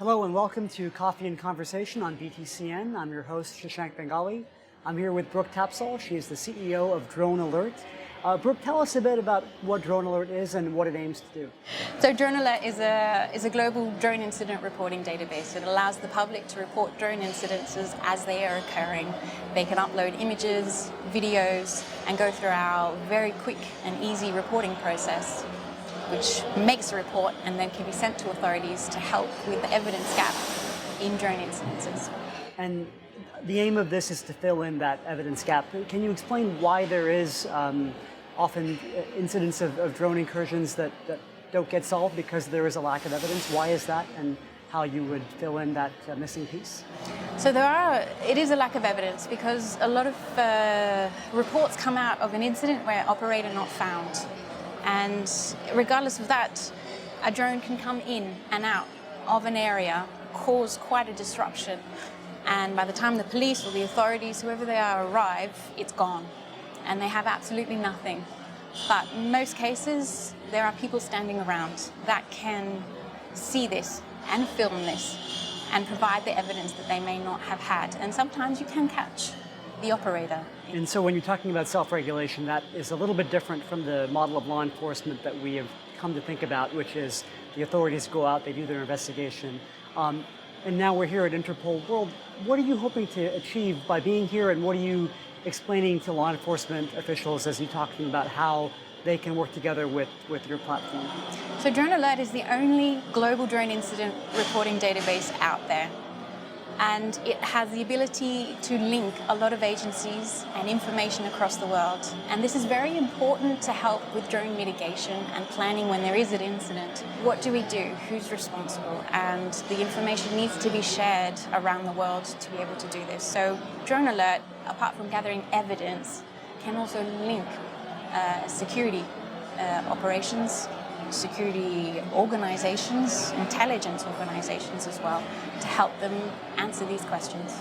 Hello and welcome to Coffee and Conversation on BTCN. I'm your host, Shashank Bengali. I'm here with Brooke Tapsall. She is the CEO of DroneALERT. Brooke, tell us a bit about what DroneALERT is and what it aims to do. So DroneALERT is a global drone incident reporting database. It allows the public to report drone incidences as they are occurring. They can upload images, videos, and go through our very quick and easy reporting process, which makes a report and then can be sent to authorities to help with the evidence gap in drone incidences. And the aim of this is to fill in that evidence gap. Can you explain why there is often incidents of drone incursions that don't get solved because there is a lack of evidence? Why is that, and how you would fill in that missing piece? So it is a lack of evidence because a lot of reports come out of an incident where operator not found. And regardless of that, a drone can come in and out of an area, cause quite a disruption. And by the time the police or the authorities, whoever they are, arrive, it's gone. And they have absolutely nothing. But in most cases, there are people standing around that can see this and film this and provide the evidence that they may not have had. And sometimes you can catch the operator. And so when you're talking about self-regulation, that is a little bit different from the model of law enforcement that we have come to think about, which is the authorities go out, they do their investigation. And now we're here at Interpol World. What are you hoping to achieve by being here, and what are you explaining to law enforcement officials as you're talking about how they can work together with your platform? So DroneALERT is the only global drone incident reporting database out there. And it has the ability to link a lot of agencies and information across the world. And this is very important to help with drone mitigation and planning when there is an incident. What do we do? Who's responsible? And the information needs to be shared around the world to be able to do this. So DroneALERT, apart from gathering evidence, can also link security operations, security organizations, intelligence organizations as well, to help them answer these questions.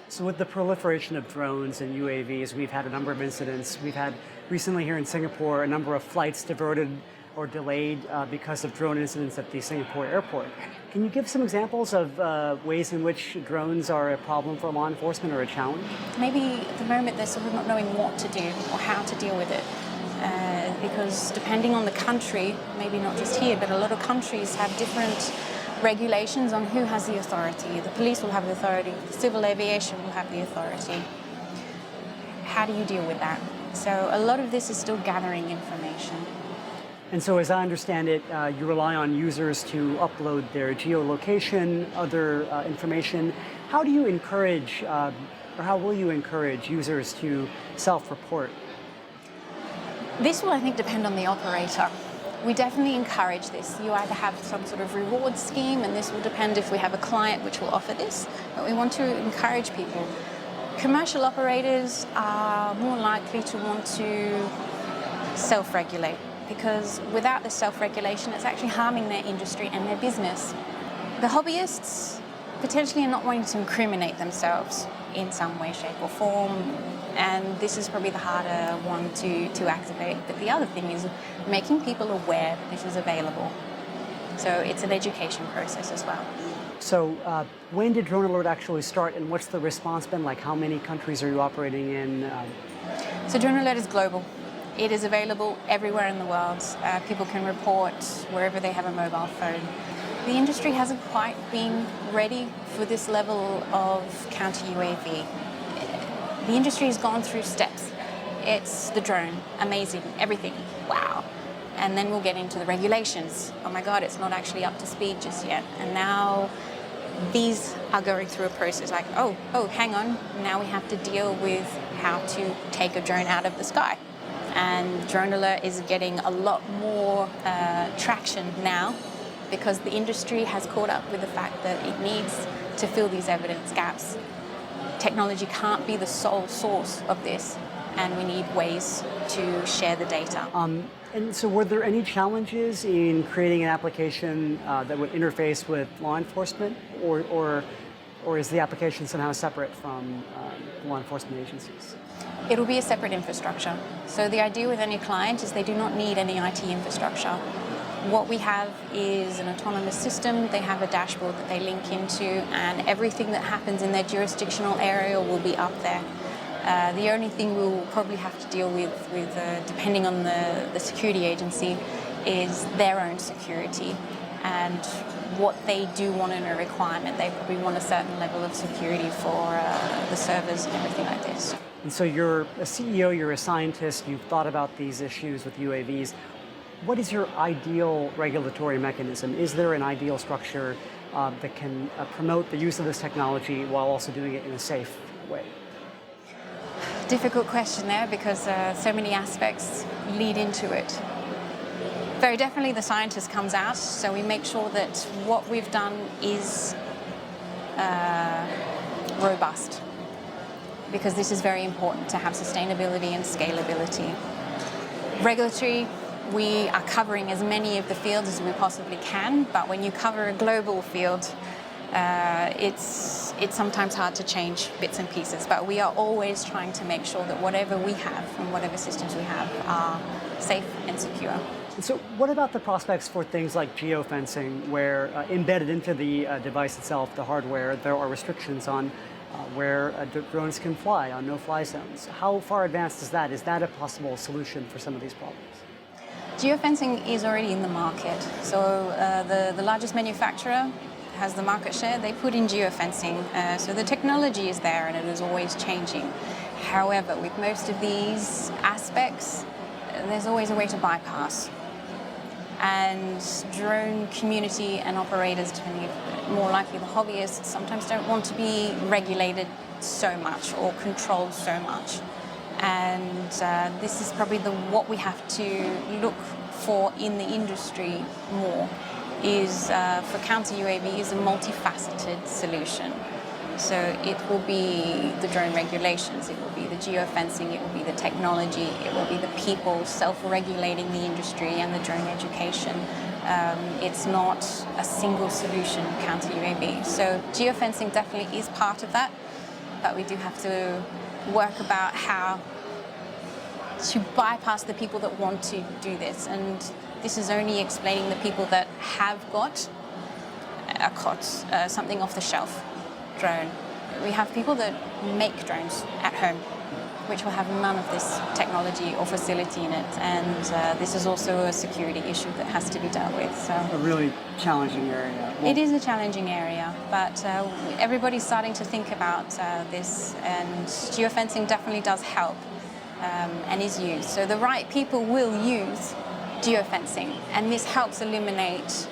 So with the proliferation of drones and UAVs, we've had a number of incidents. We've had recently here in Singapore a number of flights diverted or delayed because of drone incidents at the Singapore airport. Can you give some examples of ways in which drones are a problem for law enforcement or a challenge? Maybe at the moment they're sort of not knowing what to do or how to deal with it. Because depending on the country, maybe not just here, but a lot of countries have different regulations on who has the authority. The police will have the authority, civil aviation will have the authority. How do you deal with that? So a lot of this is still gathering information. And so as I understand it, you rely on users to upload their geolocation, other information. How do you encourage, or how will you encourage users to self-report? This will, I think, depend on the operator. We definitely encourage this. You either have some sort of reward scheme, and this will depend if we have a client which will offer this, but we want to encourage people. Commercial operators are more likely to want to self-regulate, because without the self-regulation, it's actually harming their industry and their business. The hobbyists potentially are not wanting to incriminate themselves in some way, shape or form, and this is probably the harder one to activate. But the other thing is making people aware that this is available. So it's an education process as well. So when did DroneALERT actually start, and what's the response been like? How many countries are you operating in? So DroneALERT is global. It is available everywhere in the world. People can report wherever they have a mobile phone. The industry hasn't quite been ready for this level of counter-UAV. The industry has gone through steps. It's the drone, amazing, everything, wow. And then we'll get into the regulations. Oh my God, it's not actually up to speed just yet. And now these are going through a process like, oh, hang on, now we have to deal with how to take a drone out of the sky. And DroneALERT is getting a lot more traction now, because the industry has caught up with the fact that it needs to fill these evidence gaps. Technology can't be the sole source of this, and we need ways to share the data. And so were there any challenges in creating an application that would interface with law enforcement, or is the application somehow separate from law enforcement agencies? It will be a separate infrastructure. So the idea with any client is they do not need any IT infrastructure. What we have is an autonomous system. They have a dashboard that they link into, and everything that happens in their jurisdictional area will be up there. The only thing we will probably have to deal with depending on the security agency, is their own security and what they do want in a requirement. They probably want a certain level of security for the servers and everything like this. And so you're a CEO, you're a scientist, you've thought about these issues with UAVs. What is your ideal regulatory mechanism? Is there an ideal structure that can promote the use of this technology while also doing it in a safe way? Difficult question there, because so many aspects lead into it. Very definitely the scientist comes out, so we make sure that what we've done is robust, because this is very important to have sustainability and scalability. Regulatory, we are covering as many of the fields as we possibly can, but when you cover a global field, it's sometimes hard to change bits and pieces, but we are always trying to make sure that whatever we have and whatever systems we have are safe and secure. So what about the prospects for things like geofencing, where embedded into the device itself, the hardware, there are restrictions on where drones can fly, on no-fly zones? How far advanced is that? Is that a possible solution for some of these problems? Geofencing is already in the market. So the largest manufacturer has the market share. They put in geofencing. So the technology is there and it is always changing. However, with most of these aspects, there's always a way to bypass. And drone community and operators, more likely the hobbyists, sometimes don't want to be regulated so much or controlled so much. And this is probably what we have to look for in the industry more, is for counter UAVs a multifaceted solution. So it will be the drone regulations, it will be the geofencing, it will be the technology, it will be the people self-regulating the industry and the drone education. It's not a single solution counter UAV. So geofencing definitely is part of that, but we do have to work about how to bypass the people that want to do this. And this is only explaining the people that have got a COT, something off the shelf drone. We have people that make drones at home, which will have none of this technology or facility in it. And this is also a security issue that has to be dealt with. So a really challenging area. Well, it is a challenging area, but everybody's starting to think about this, and geofencing definitely does help and is used. So the right people will use geofencing, and this helps eliminate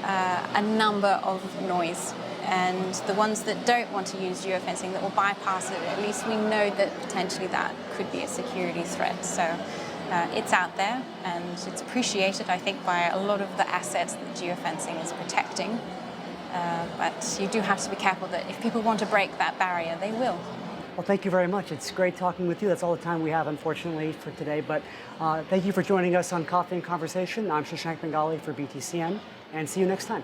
a number of noise. And the ones that don't want to use geofencing, that will bypass it, at least we know that potentially that could be a security threat. So it's out there, and it's appreciated, I think, by a lot of the assets that geofencing is protecting. But you do have to be careful that if people want to break that barrier, they will. Well, thank you very much. It's great talking with you. That's all the time we have, unfortunately, for today. But thank you for joining us on Coffee and Conversation. I'm Shashank Bengali for BTCN, and see you next time.